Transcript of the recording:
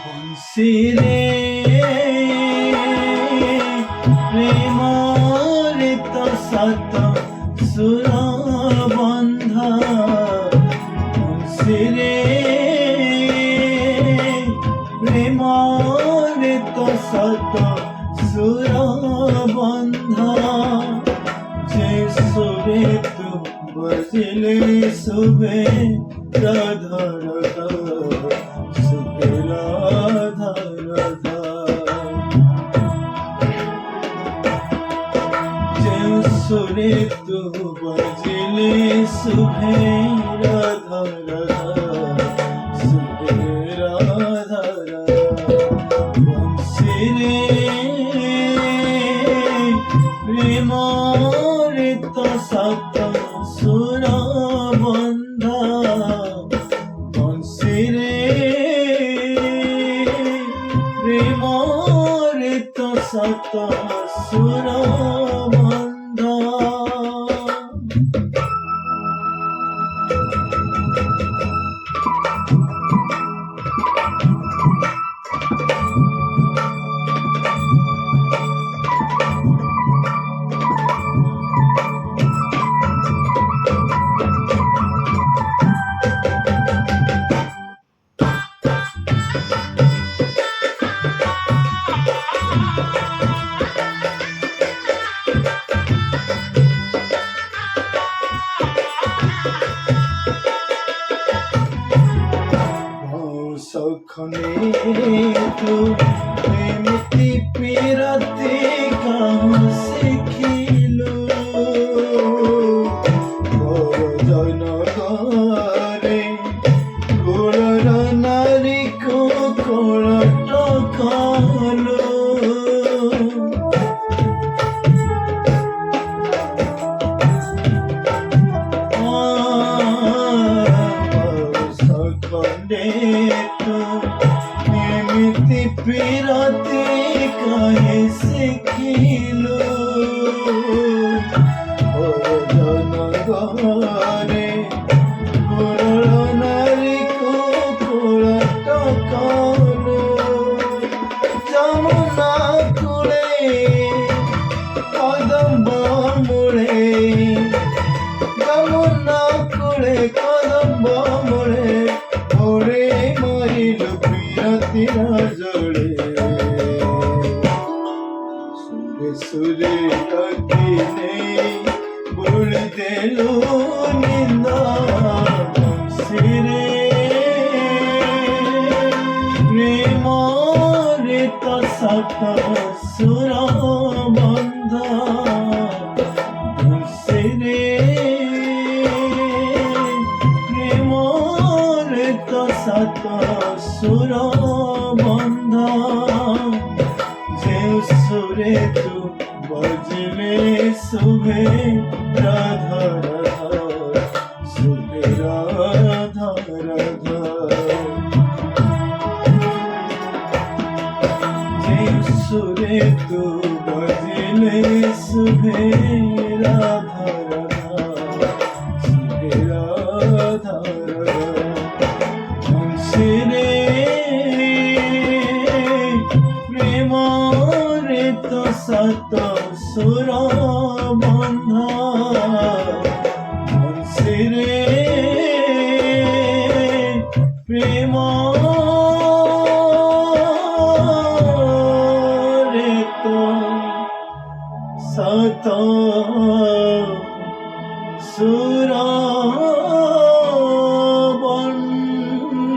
বংশীরে প্রেমরিত শত সুর বন্ধা, বংশীরে প্রেমরিত শত সুর বন্ধা, যে সুরে তু বজিলে শুভে রাধা রাধা, শুভে রাধা রাধা। যে সুরে তু বজিলে শুভে রাধা রাধা, শুভে রাধা রাধা। বংশীরে প্রেমরিত শত সুর বন্ধা, বংশীরে প্রেমরিত শত সুর বন্ধা। সখনে তু এমতি পিরতি কাহু শিখিলু, বরজন করে কুলর নারী কো কোলট কালু। সখনে এমতি পিরতি কাহে শিখিলু, বরজন করে কুলর নারী কো কোলট কালু। যমুনা কূলে কদম্ব মূলে, যমুনা কূলে কদম্ব মূলে, ওরে মরিল পিরতির জলে। সুরে সুরে ডাকিলে বুড়ি দেলু নিন্দা, বংশীরে প্রেমরিত শত সুর বন্ধা, বংশীরে প্রেমরিত শত সুর বন্ধা। যে সুরে তু বজিলে শুভে রাধা রাধা, শুভে রাধা রাধা। যে সুরে তু বজিলে শুভে রাধা রাধা, শুভে রাধা রাধা। বংশীরে প্রেমরিত শত সুর বন্ধা, বংশীরে প্রেমরিত শত সুর বন্ধা।